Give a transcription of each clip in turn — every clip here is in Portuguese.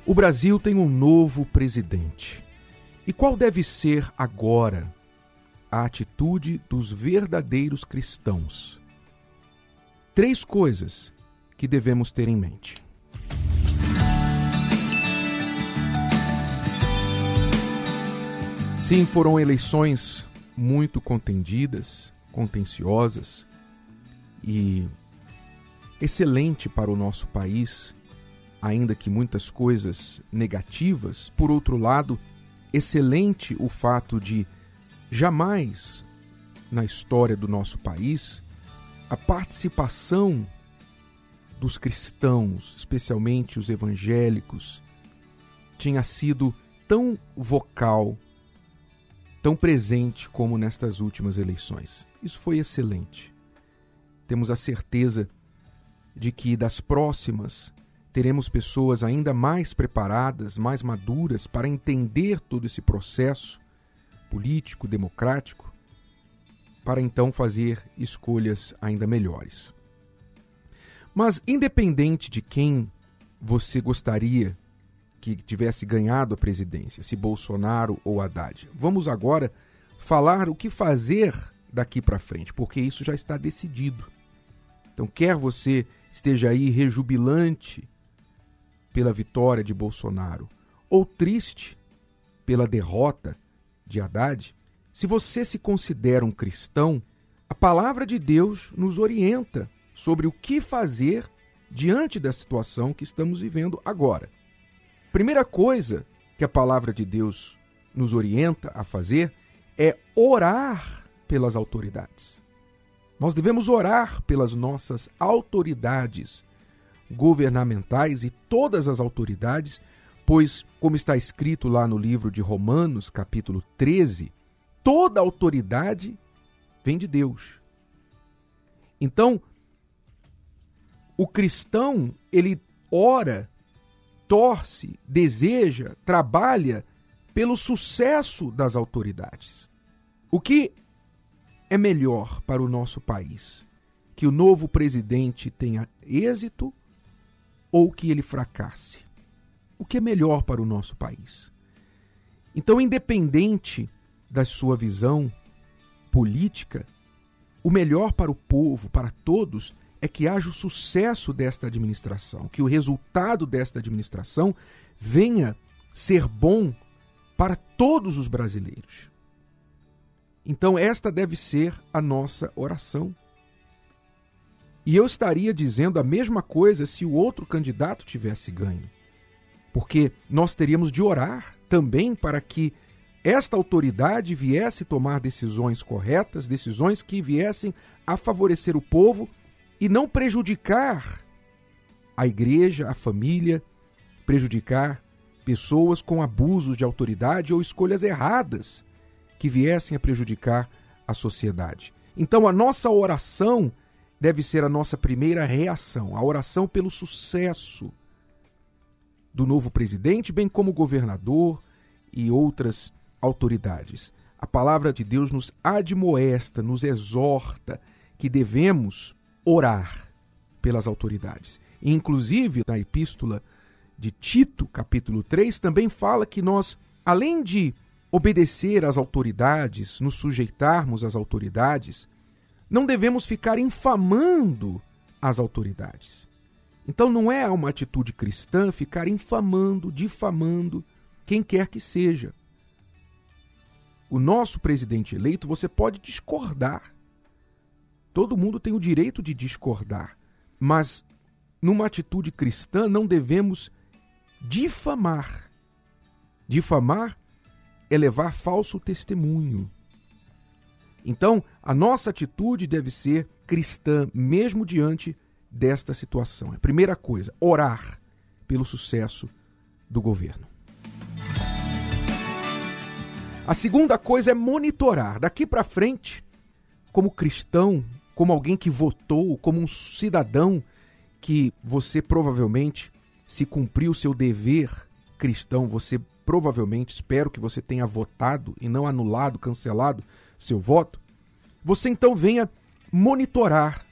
O Brasil tem um novo presidente. E qual deve ser agora a atitude dos verdadeiros cristãos? 3 coisas que devemos ter em mente. Sim, foram eleições muito contendidas, contenciosas e excelente para o nosso país, ainda que muitas coisas negativas. Por outro lado, excelente o fato de jamais na história do nosso país a participação dos cristãos, especialmente os evangélicos, tinha sido tão vocal, tão presente como nestas últimas eleições. Isso foi excelente. Temos a certeza de que das próximas teremos pessoas ainda mais preparadas, mais maduras para entender todo esse processo político, democrático, para então fazer escolhas ainda melhores. Mas independente de quem você gostaria que tivesse ganhado a presidência, se Bolsonaro ou Haddad, vamos agora falar o que fazer daqui para frente, porque isso já está decidido. Então, quer você esteja aí rejubilante pela vitória de Bolsonaro ou triste pela derrota de Haddad, se você se considera um cristão, a palavra de Deus nos orienta sobre o que fazer diante da situação que estamos vivendo agora. Primeira coisa que a palavra de Deus nos orienta a fazer é orar pelas autoridades. Nós devemos orar pelas nossas autoridades governamentais e todas as autoridades, pois, como está escrito lá no livro de Romanos, capítulo 13, toda autoridade vem de Deus. Então, o cristão, ele ora, torce, deseja, trabalha pelo sucesso das autoridades. O que é melhor para o nosso país? Que o novo presidente tenha êxito ou que ele fracasse? O que é melhor para o nosso país? Então, independente da sua visão política, o melhor para o povo, para todos, é que haja o sucesso desta administração, que o resultado desta administração venha ser bom para todos os brasileiros. Então, esta deve ser a nossa oração. E eu estaria dizendo a mesma coisa se o outro candidato tivesse ganho. Porque nós teríamos de orar também para que esta autoridade viesse tomar decisões corretas, decisões que viessem a favorecer o povo e não prejudicar a igreja, a família, prejudicar pessoas com abusos de autoridade ou escolhas erradas que viessem a prejudicar a sociedade. Então, a nossa oração deve ser a nossa primeira reação, a oração pelo sucesso do novo presidente, bem como o governador e outras autoridades. A palavra de Deus nos admoesta, nos exorta que devemos orar pelas autoridades. E, inclusive, na epístola de Tito, capítulo 3, também fala que nós, além de obedecer às autoridades, nos sujeitarmos às autoridades, não devemos ficar infamando as autoridades. Então não é uma atitude cristã ficar infamando, difamando quem quer que seja. O nosso presidente eleito, você pode discordar. Todo mundo tem o direito de discordar. Mas numa atitude cristã não devemos difamar. Difamar é levar falso testemunho. Então, a nossa atitude deve ser cristã, mesmo diante desta situação. A primeira coisa, orar pelo sucesso do governo. A segunda coisa é monitorar. Daqui para frente, como cristão, como alguém que votou, como um cidadão que você provavelmente, se cumpriu o seu dever cristão, você provavelmente, espero que você tenha votado e não anulado, cancelado seu voto, você então venha monitorar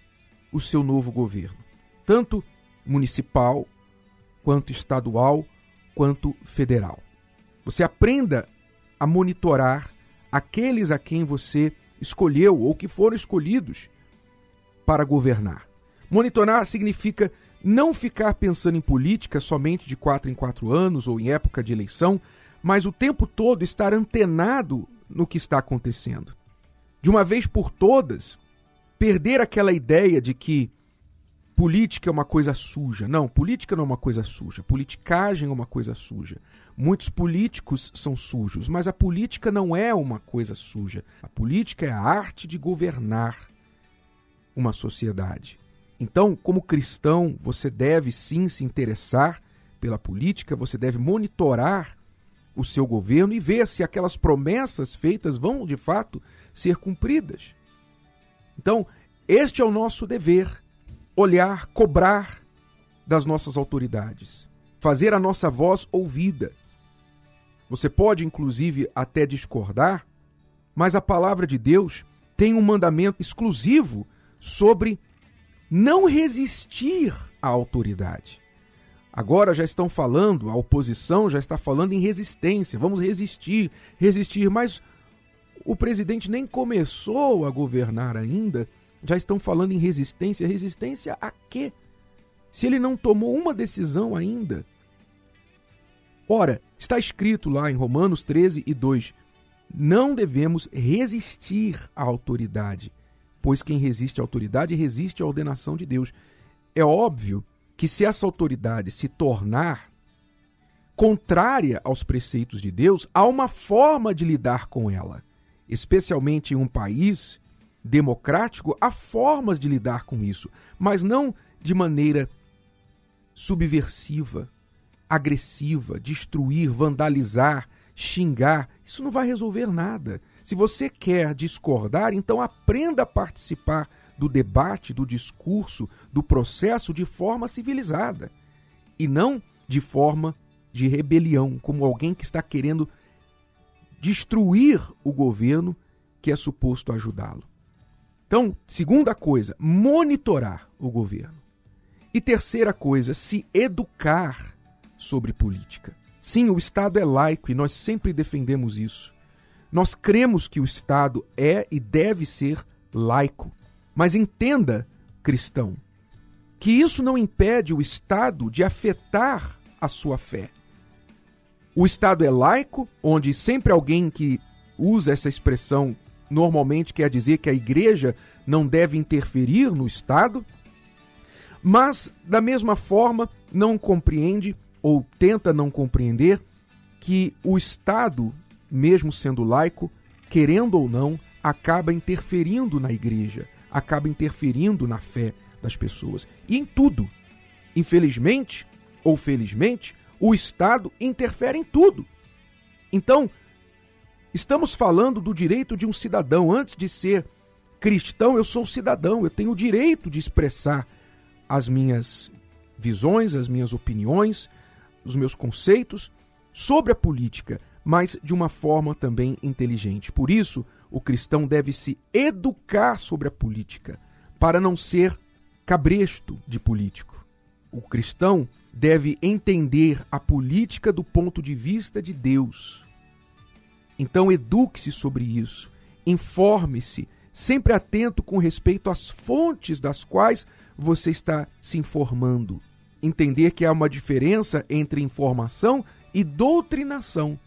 o seu novo governo, tanto municipal, quanto estadual, quanto federal. Você aprenda a monitorar aqueles a quem você escolheu ou que foram escolhidos para governar. Monitorar significa não ficar pensando em política somente de 4 em 4 anos ou em época de eleição, mas o tempo todo estar antenado no que está acontecendo. De uma vez por todas, perder aquela ideia de que política é uma coisa suja. Não, política não é uma coisa suja. Politicagem é uma coisa suja. Muitos políticos são sujos, mas a política não é uma coisa suja. A política é a arte de governar uma sociedade. Então, como cristão, você deve sim se interessar pela política, você deve monitorar o seu governo e ver se aquelas promessas feitas vão, de fato, ser cumpridas. Então, este é o nosso dever: olhar, cobrar das nossas autoridades, fazer a nossa voz ouvida. Você pode, inclusive, até discordar, mas a palavra de Deus tem um mandamento exclusivo sobre não resistir à autoridade. Agora já estão falando, a oposição já está falando em resistência. Vamos resistir, mas o presidente nem começou a governar ainda, já estão falando em resistência. Resistência a quê? Se ele não tomou uma decisão ainda. Ora, está escrito lá em Romanos 13:2, não devemos resistir à autoridade, pois quem resiste à autoridade resiste à ordenação de Deus. É óbvio que se essa autoridade se tornar contrária aos preceitos de Deus, há uma forma de lidar com ela. Especialmente em um país democrático, há formas de lidar com isso, mas não de maneira subversiva, agressiva, destruir, vandalizar, xingar. Isso não vai resolver nada. Se você quer discordar, então aprenda a participar do debate, do discurso, do processo de forma civilizada e não de forma de rebelião, como alguém que está querendo destruir o governo que é suposto ajudá-lo. Então, segunda coisa, monitorar o governo. E terceira coisa, se educar sobre política. Sim, o Estado é laico e nós sempre defendemos isso. Nós cremos que o Estado é e deve ser laico. Mas entenda, cristão, que isso não impede o Estado de afetar a sua fé. O Estado é laico, onde sempre alguém que usa essa expressão normalmente quer dizer que a igreja não deve interferir no Estado, mas, da mesma forma, não compreende ou tenta não compreender que o Estado, mesmo sendo laico, querendo ou não, acaba interferindo na igreja, acaba interferindo na fé das pessoas. E em tudo. Infelizmente ou felizmente, o Estado interfere em tudo. Então, estamos falando do direito de um cidadão. Antes de ser cristão, eu sou cidadão, eu tenho o direito de expressar as minhas visões, as minhas opiniões, os meus conceitos sobre a política, mas de uma forma também inteligente. Por isso, o cristão deve se educar sobre a política, para não ser cabresto de político. O cristão deve entender a política do ponto de vista de Deus. Então, eduque-se sobre isso, informe-se, sempre atento com respeito às fontes das quais você está se informando. Entender que há uma diferença entre informação e doutrinação.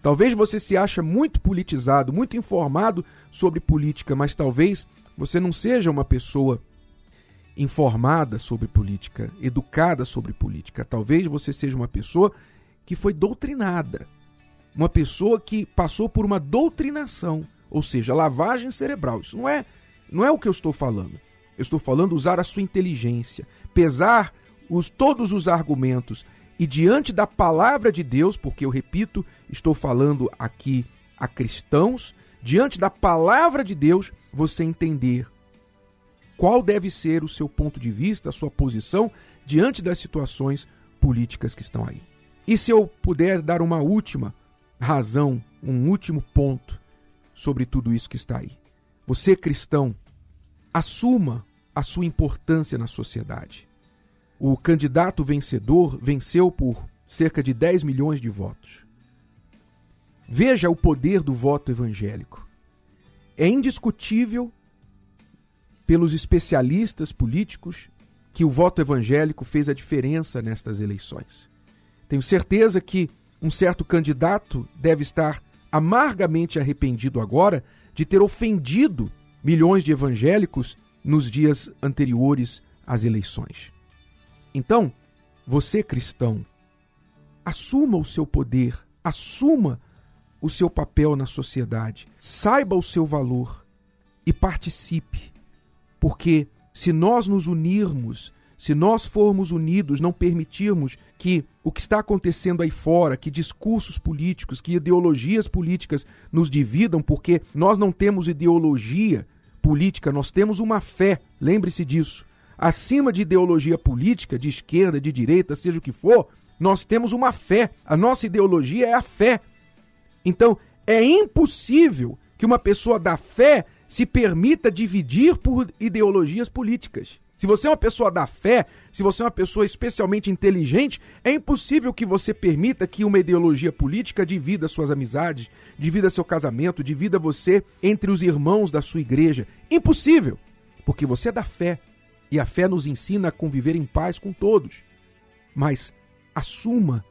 Talvez você se ache muito politizado, muito informado sobre política, mas talvez você não seja uma pessoa informada sobre política, educada sobre política. Talvez você seja uma pessoa que foi doutrinada, uma pessoa que passou por uma doutrinação, ou seja, lavagem cerebral. Isso não é o que eu estou falando. Eu estou falando usar a sua inteligência, pesar todos os argumentos e diante da palavra de Deus, porque eu repito, estou falando aqui a cristãos, diante da palavra de Deus, você entender qual deve ser o seu ponto de vista, a sua posição diante das situações políticas que estão aí. E se eu puder dar uma última razão, um último ponto sobre tudo isso que está aí. Você, cristão, assuma a sua importância na sociedade. O candidato vencedor venceu por cerca de 10 milhões de votos. Veja o poder do voto evangélico. É indiscutível pelos especialistas políticos que o voto evangélico fez a diferença nestas eleições. Tenho certeza que um certo candidato deve estar amargamente arrependido agora de ter ofendido milhões de evangélicos nos dias anteriores às eleições. Então, você cristão, assuma o seu poder, assuma o seu papel na sociedade, saiba o seu valor e participe. Porque se nós nos unirmos, se nós formos unidos, não permitirmos que o que está acontecendo aí fora, que discursos políticos, que ideologias políticas nos dividam, porque nós não temos ideologia política, nós temos uma fé, lembre-se disso. Acima de ideologia política, de esquerda, de direita, seja o que for, nós temos uma fé. A nossa ideologia é a fé. Então, é impossível que uma pessoa da fé se permita dividir por ideologias políticas. Se você é uma pessoa da fé, se você é uma pessoa especialmente inteligente, é impossível que você permita que uma ideologia política divida suas amizades, divida seu casamento, divida você entre os irmãos da sua igreja. Impossível, porque você é da fé. E a fé nos ensina a conviver em paz com todos. Mas assuma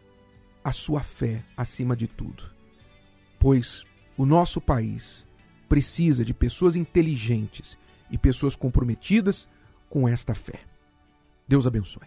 a sua fé acima de tudo. Pois o nosso país precisa de pessoas inteligentes e pessoas comprometidas com esta fé. Deus abençoe.